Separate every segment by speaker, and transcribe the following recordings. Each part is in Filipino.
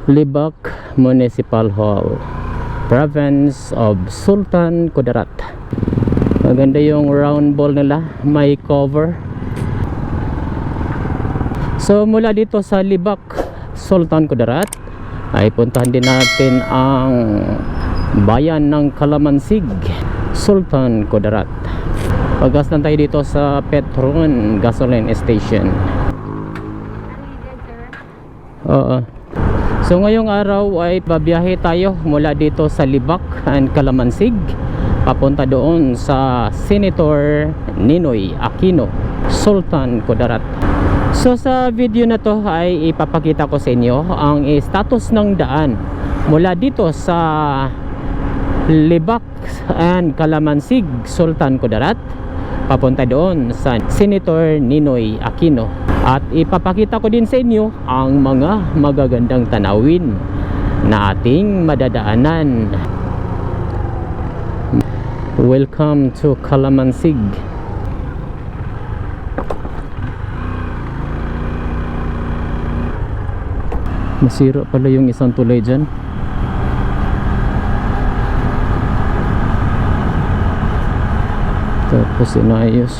Speaker 1: Libak Municipal Hall, Province of Sultan Kudarat. Maganda yung round ball nila, may cover. So mula dito sa Libak, Sultan Kudarat, ay puntahan din natin ang bayan ng Kalamansig, Sultan Kudarat. Paggas lang tayo dito sa Petron Gasoline Station. Oo. So ngayong araw ay babiyahe tayo mula dito sa Libak and Kalamansig papunta doon sa Senator Ninoy Aquino, Sultan Kudarat. So sa video na to ay ipapakita ko sa inyo ang status ng daan mula dito sa Libak and Kalamansig, Sultan Kudarat papunta doon sa Senator Ninoy Aquino. At ipapakita ko din sa inyo ang mga magagandang tanawin na ating madadaanan. Welcome to Kalamansig. Masira pala yung isang tulay dyan. Tapos inayos.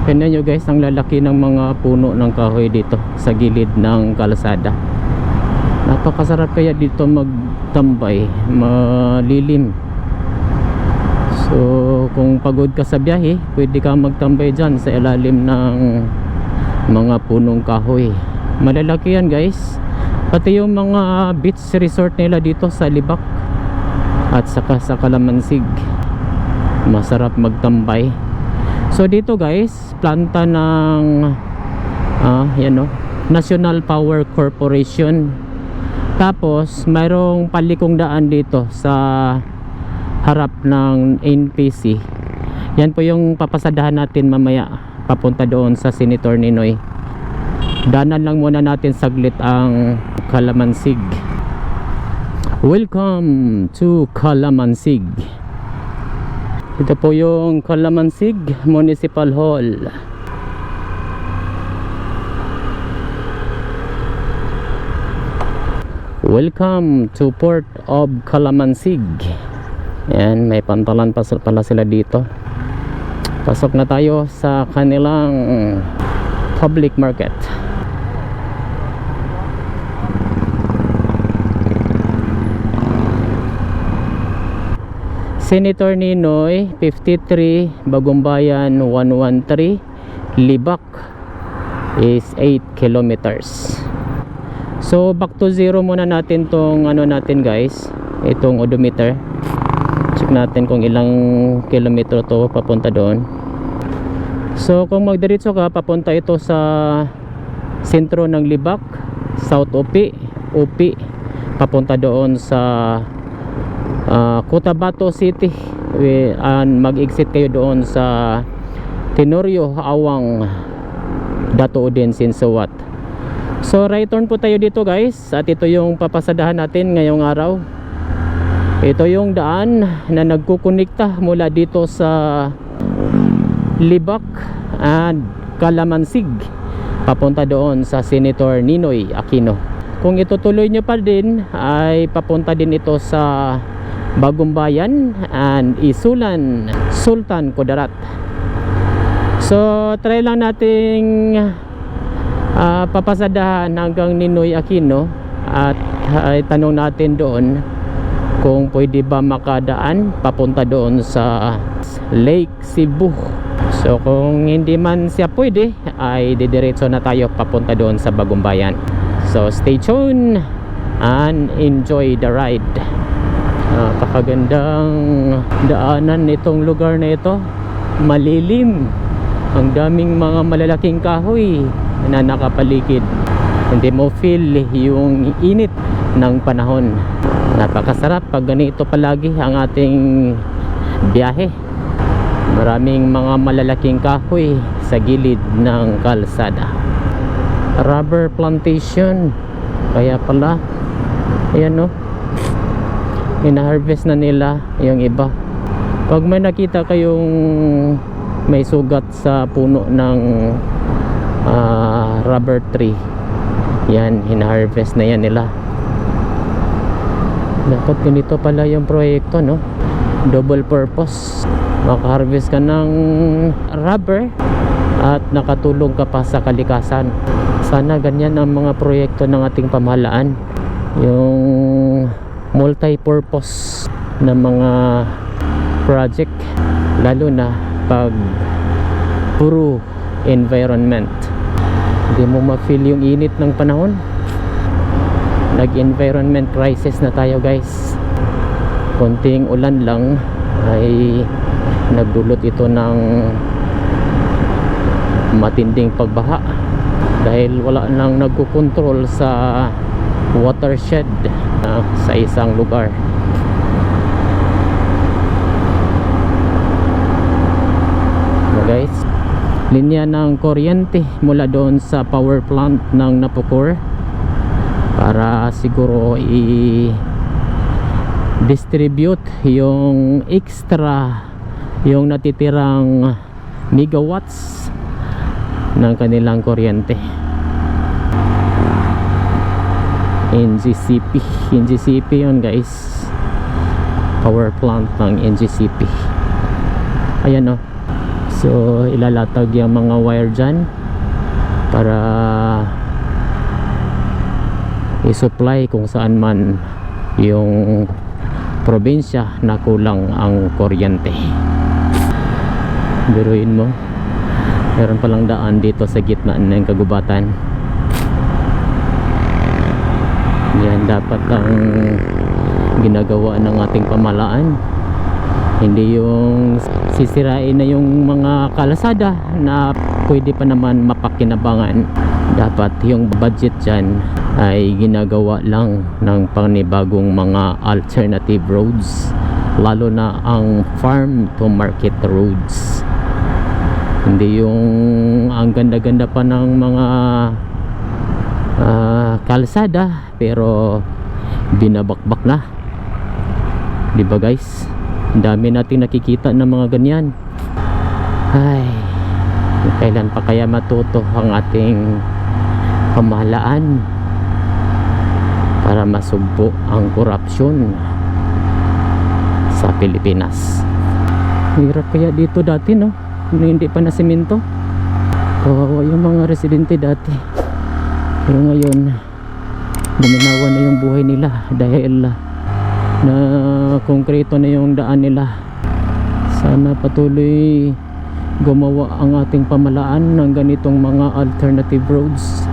Speaker 1: Tignan nyo guys, ang lalaki ng mga puno ng kahoy dito sa gilid ng kalsada. Napakasarap kaya dito magtambay, malilim. So kung pagod ka sa biyahe, pwede ka magtambay dyan sa ilalim ng mga punong kahoy. Malalaki yan guys. Pati yung mga beach resort nila dito sa Libak at saka sa Kalamansig, masarap magtambay. So dito guys, planta ng yan o, National Power Corporation. Tapos mayroong palikong daan dito sa harap ng NPC. Yan po yung papasadahan natin mamaya papunta doon sa Senator Ninoy. Danan lang muna natin saglit ang Kalamansig. Welcome to Kalamansig. Ito po yung Kalamansig Municipal Hall. Welcome to Port of Kalamansig. Yan, may pantalan pa pala sila dito. Pasok na tayo sa kanilang public market. Senator Ninoy 53, Bagumbayan 113, Libak is 8 kilometers. So back to zero muna natin tong ano natin guys, itong odometer. Check natin kung ilang kilometro to papunta doon. So kung magdiretso ka, papunta ito sa sentro ng Libak, South Upi, papunta doon sa Cotabato City, and mag-exit kayo doon sa Tenorio, Awang, Datoodin, Sinsawat. So right turn po tayo dito guys, at ito yung papasadahan natin ngayong araw. Ito yung daan na nagkukonekta mula dito sa Libak and Kalamansig papunta doon sa Senator Ninoy Aquino. Kung itutuloy nyo pa din ay papunta din ito sa Bagumbayan and Isulan, Sultan Kudarat. So try lang nating papasadahan hanggang Ninoy Aquino at tanong natin doon kung pwede ba makadaan papunta doon sa Lake Cebu. So kung hindi man siya pwede, ay didiretso na tayo papunta doon sa Bagumbayan. So stay tuned and enjoy the ride. Napakagandang daanan nitong lugar na ito. Malilim. Ang daming mga malalaking kahoy na nakapaligid. Hindi mo feel yung init ng panahon. Napakasarap pag ganito palagi ang ating biyahe. Maraming mga malalaking kahoy sa gilid ng kalsada. Rubber plantation. Kaya pala, ayan no, ina-harvest na nila yung iba. Pag may nakita kayong may sugat sa puno ng rubber tree, Yan, hina-harvest na yan nila. Dapat ganito pala yung proyekto, no? Double purpose. Maka-harvest ka ng rubber at nakatulong ka pa sa kalikasan. Sana ganyan ang mga proyekto ng ating pamahalaan, yung multi-purpose na mga project, lalo na pag puro environment. Hindi mo ma-feel yung init ng panahon. Nag-environment crisis na tayo, guys. Konting ulan lang ay nagdulot ito ng matinding pagbaha dahil wala nang nagkukontrol sa watershed sa isang lugar. So guys, linya ng kuryente mula doon sa power plant ng Napocor para siguro i-distribute yung extra, yung natitirang megawatts ng kanilang kuryente. NGCP yun, guys, power plant ng NGCP. Ayan, o. So ilalatag yung mga wire dyan para i-supply kung saan man yung probinsya na kulang ang kuryente. Biruin mo, meron palang daan dito sa gitna ng kagubatan. Yan dapat ang ginagawa ng ating pamahalaan, hindi yung sisirain na yung mga kalasada na pwede pa naman mapakinabangan. Dapat yung budget dyan ay ginagawa lang ng panibagong mga alternative roads, lalo na ang farm to market roads. Hindi yung ang ganda-ganda pa ng mga kalsada pero binabakbak na, di ba, guys? Ang dami nating nakikita ng mga ganyan. Ay, kailan pa kaya matuto ang ating pamahalaan para masugpo ang korupsyon sa Pilipinas? Hirap kaya dito dati, no? Kung hindi pa na semento. Kawawa yung mga residente dati, pero ngayon guminawa na yung buhay nila dahil na konkreto na yung daan nila. Sana patuloy gumawa ang ating pamahalaan ng ganitong mga alternative roads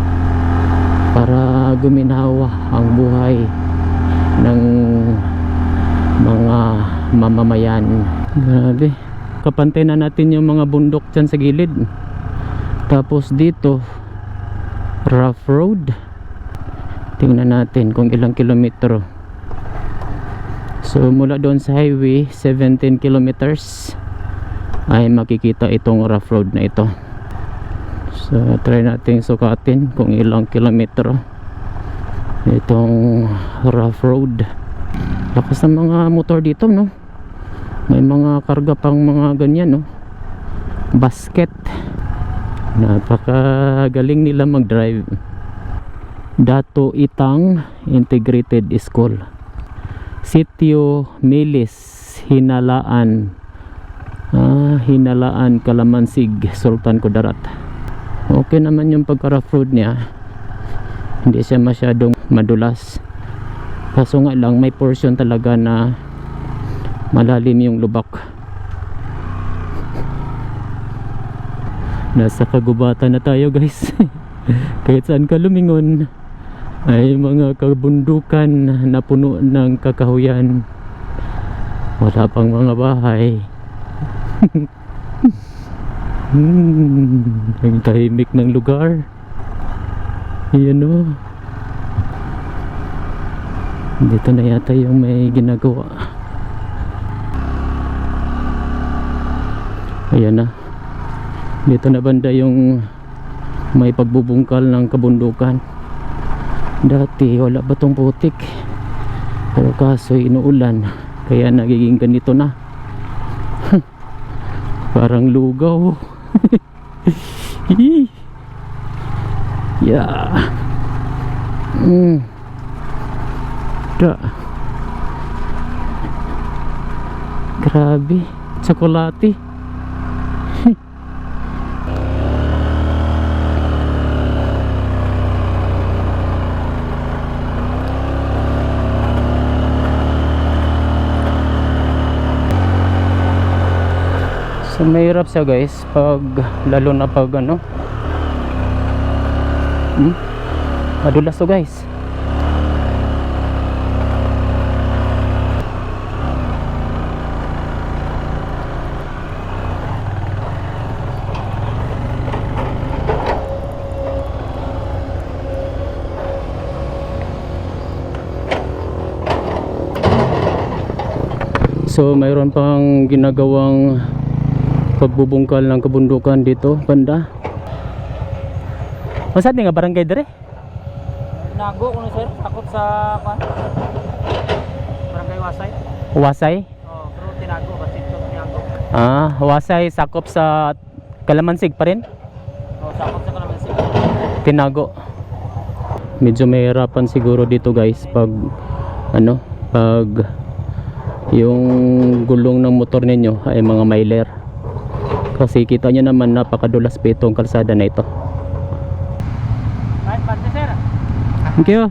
Speaker 1: para guminawa ang buhay ng mga mamamayan. Grabe, kapantay na natin yung mga bundok dyan sa gilid, tapos dito rough road. Tingnan natin kung ilang kilometro. So mula doon sa highway 17 kilometers ay makikita itong rough road na ito. So try natin sukatin kung ilang kilometro itong rough road. Lakas ng mga motor dito, no? May mga karga pang mga ganyan, no? Basket. Napakagaling nila mag-drive. Dato Itang Integrated School, Sitio Milis, Hinalaan, Hinalaan, Kalamansig, Sultan Kudarat. Okay naman yung pagka-rough road niya, hindi siya masyadong madulas. Kaso nga lang may portion talaga na malalim yung lubak. Nasa kagubatan na tayo, guys. Kahit saan ka lumingon ay mga kabundukan na puno ng kakahuyan. Wala pang mga bahay. Ang tahimik ng lugar. Ayan, o. Dito na yata yung may ginagawa. Ayan na. Dito na banda yung may pagbubungkal ng kabundukan. Dati wala ba tong putik, pero kaso inuulan kaya nagiging ganito na. Parang lugaw. Yeah. Da. Grabe, tsokolate. So mahirap siya guys pag lalo na pag ano madulas to guys. So mayroon pang ginagawang pagbubungkal ng kabundukan dito banda. Masad nga barangay dire?
Speaker 2: Nago kuno sir, takot sa kan. Barangay Wasay.
Speaker 1: Wasay?
Speaker 2: Oh, pero tinago kasi tinago.
Speaker 1: Wasay sakop sa Kalamansig pa rin?
Speaker 2: Oh, sakop sa Kalamansig.
Speaker 1: Tinago. Medyo mahirapan siguro dito guys pag ano, pag yung gulong ng motor ninyo ay mga miler. Kasi kita nyo naman napakadulas pa itong kalsada na ito.
Speaker 2: Right, bante sir.
Speaker 1: Thank you.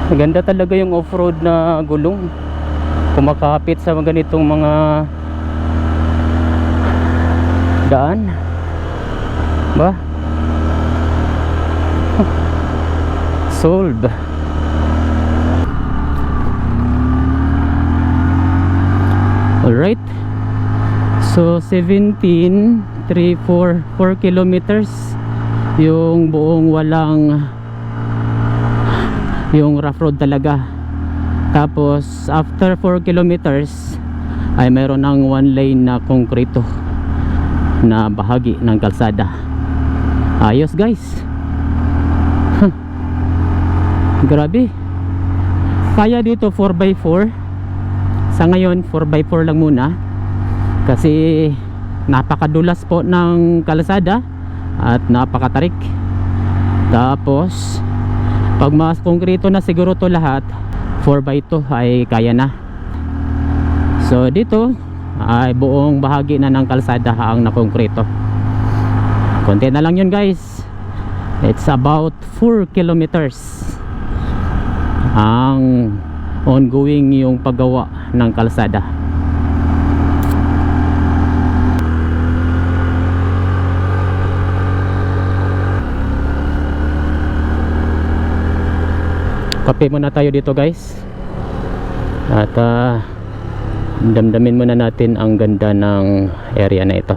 Speaker 1: Maganda talaga yung off-road na gulong. Kumakapit sa ganitong mga daan. Ba? Sold. Alright. So 17, 3, 4 kilometers yung buong walang yung rough road talaga. Tapos after 4 kilometers ay mayroon ng 1 lane na konkreto na bahagi ng kalsada. Ayos guys. Grabe. Kaya dito 4x4. Sa ngayon 4x4 lang muna kasi napakadulas po ng kalsada at napakatarik. Tapos pag mas konkreto na siguro to lahat, 4x2 ay kaya na. So dito ay buong bahagi na ng kalsada ang nakongkreto. Konti na lang yun guys. It's about 4 kilometers ang ongoing yung paggawa ng kalsada. Kape muna tayo dito guys. At damdamin muna natin ang ganda ng area na ito.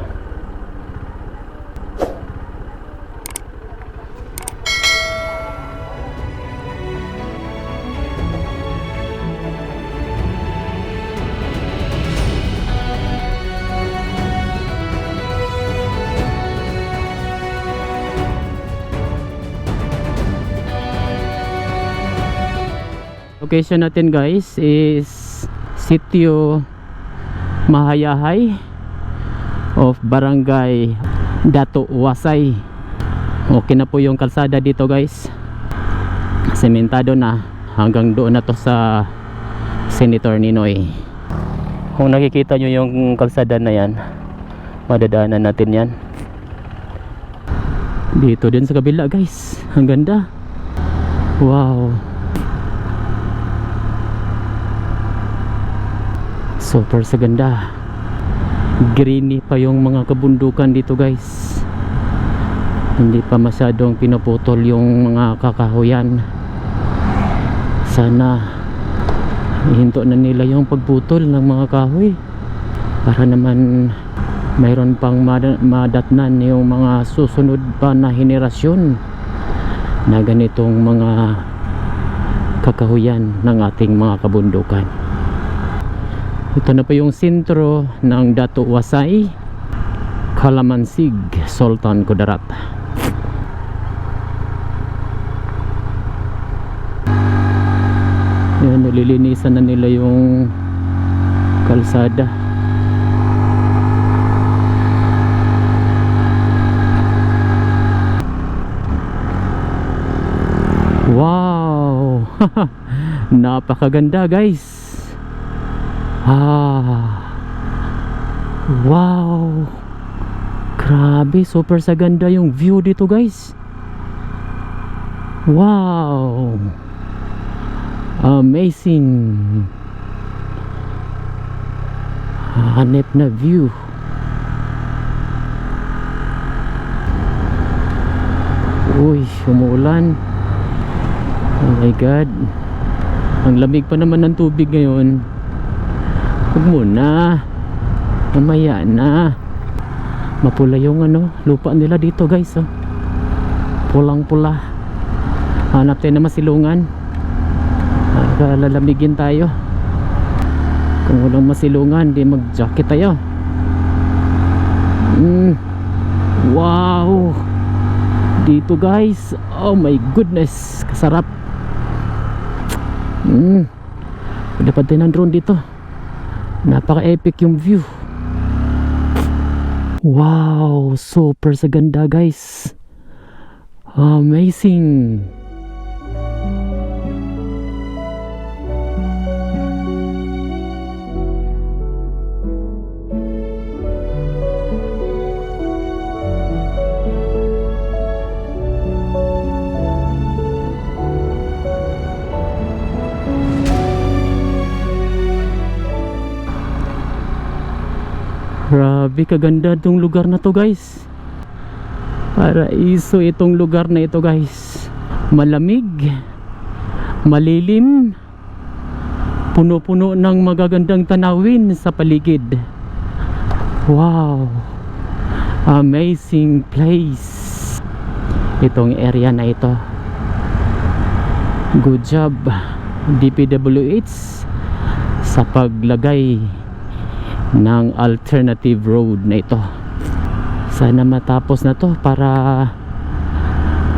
Speaker 1: Location natin guys is Sitio Mahayahay of Barangay Dato Wasay. Okay na po yung kalsada dito guys. Sementado na hanggang doon na to sa Senator Ninoy. Kung nakikita nyo yung kalsada na yan, madadaanan natin yan. Dito din sa kabila guys, ang ganda. Wow, super sa ganda. Greeny pa yung mga kabundukan dito guys. Hindi pa masyadong pinuputol yung mga kakahuyan. Sana ihinto na nila yung pagputol ng mga kahoy para naman mayroon pang madatnan yung mga susunod pa na henerasyon na ganitong mga kakahuyan ng ating mga kabundukan. Ito na pa yung sentro ng Dato Wasay, Calamansig, Sultan Kudarat. Yan, nililinisan na nila yung kalsada. Wow! Napakaganda guys. Wow! Grabe, super sa ganda yung view dito guys. Wow! Amazing! Hanep na view. Uy, umuulan. Oh my god, ang lamig pa naman ng tubig ngayon. Huwag muna, mamaya na. Mapula yung lupa nila dito guys, oh. Pulang pula. Hanap tayo na masilungan. Lalamigin tayo. Kung walang masilungan, di mag jacket tayo. Wow, dito guys, oh my goodness, kasarap. Dapat din ang drone dito. Napaka-epic yung view. Wow, super sa ganda guys. Amazing. Grabe kaganda itong lugar na to guys. Paraiso itong lugar na ito guys. Malamig, malilim, puno-puno ng magagandang tanawin sa paligid. Wow, amazing place itong area na ito. Good job DPWH sa paglagay ng alternative road na ito. Sana matapos na to para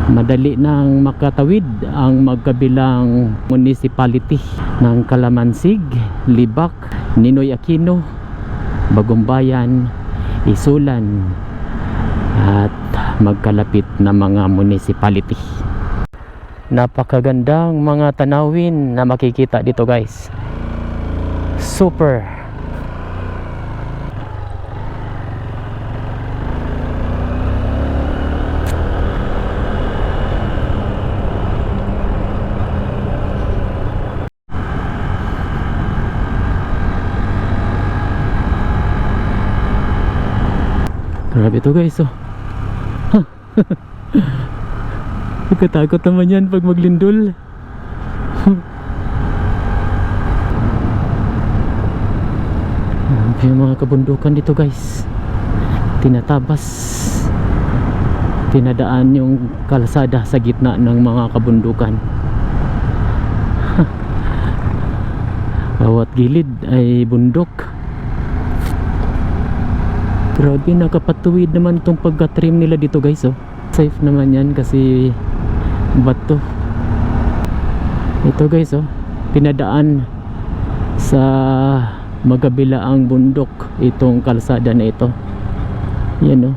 Speaker 1: madali nang makatawid ang magkabilang municipality ng Calamansig, Libak, Ninoy Aquino, Bagumbayan, Isulan at magkalapit na mga municipality. Napakagandang mga tanawin na makikita dito guys. Super. Grabe ito guys, oh. Nagkatakot naman yan pag maglindol. Yung mga kabundukan dito guys, tinatabas, tinadaan yung kalsada sa gitna ng mga kabundukan. Bawat gilid ay bundok. Grabe, nakapatuwid naman itong pagka-trim nila dito guys, oh. Safe naman yan kasi bato. Ito guys, oh, pinadaan sa magkabilaang bundok itong kalsada na ito. Yan, oh,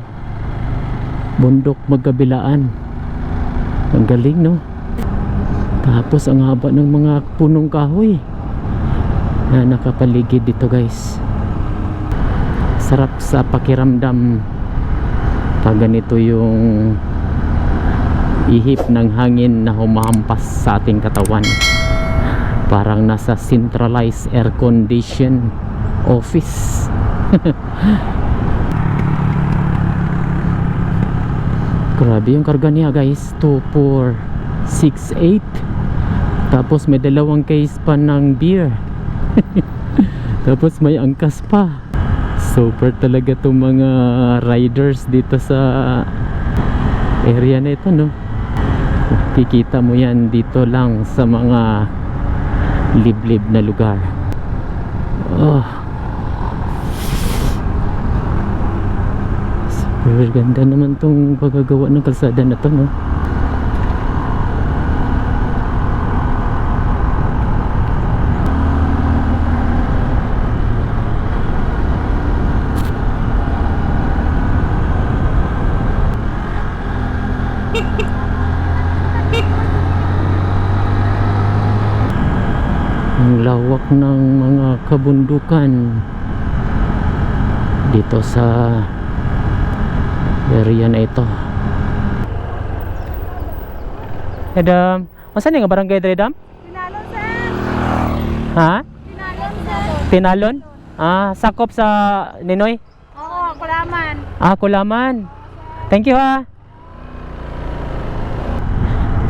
Speaker 1: bundok magkabilaan. Ang galing, no? Tapos ang haba ng mga punong kahoy na nakapaligid dito guys. Sarap sa pakiramdam pag ganito yung ihip ng hangin na humahampas sa ating katawan. Parang nasa centralized air condition office. Grabe yung karga niya guys. 2, 4, 6, 8. Tapos may dalawang case pa ng beer. Tapos may angkas pa. Super talaga itong mga riders dito sa area na ito, no? Kikita mo yan dito lang sa mga liblib na lugar. Super ganda naman tong pagagawa ng kalsada na to, no? Ang lawak ng mga kabundukan dito sa area na ito. Edam, masan nga barangay dre dam?
Speaker 3: Tinalon, sir.
Speaker 1: Ha?
Speaker 3: Tinalon, sir.
Speaker 1: Tinalon? Sakop sa Ninoy?
Speaker 3: Oo, Kulaman.
Speaker 1: Kulaman. Thank you ha.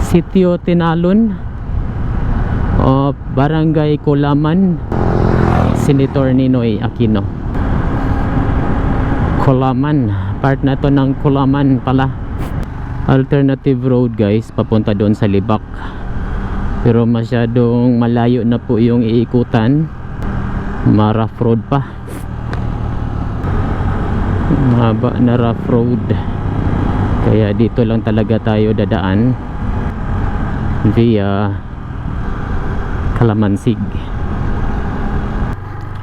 Speaker 1: Sitio Tinalon, Barangay Kulaman, Senator Ninoy Aquino. Kulaman, part na to ng Kulaman pala. Alternative road guys, papunta doon sa Libak. Pero masyadong malayo na po yung iikutan. Rough road pa. Mahaba na rough road. Kaya dito lang talaga tayo dadaan via Kalamansig.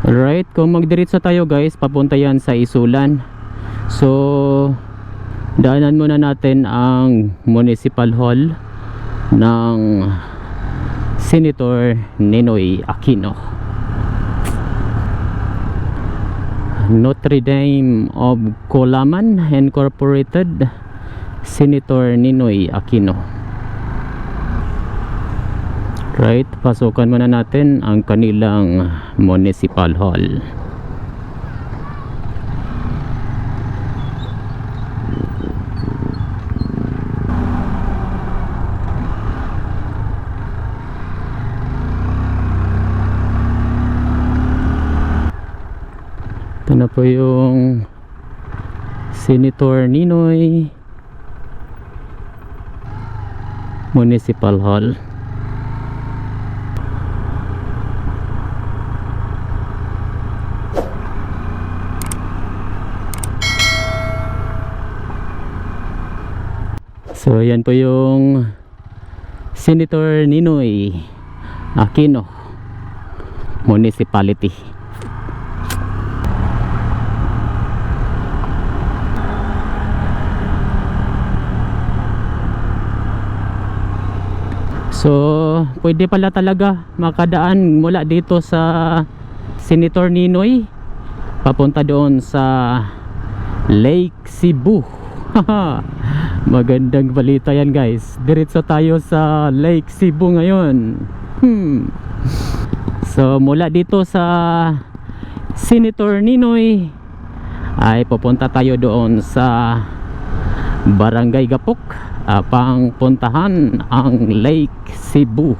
Speaker 1: Alright, kung magdiretso tayo guys, papunta yan sa Isulan. So daanan muna natin ang Municipal Hall ng Senator Ninoy Aquino. Notre Dame of Kulaman Incorporated, Senator Ninoy Aquino. Right, pasukan muna natin ang kanilang Municipal Hall. Ito na po yung Senator Ninoy Municipal Hall. So yan po yung Senator Ninoy Aquino Municipality. So pwede pala talaga makadaan mula dito sa Senator Ninoy papunta doon sa Lake Cebu. Magandang balita yan guys. Diretso tayo sa Lake Cebu ngayon. So mula dito sa Senator Ninoy ay pupunta tayo doon sa Barangay Gapok, pang puntahan ang Lake Cebu.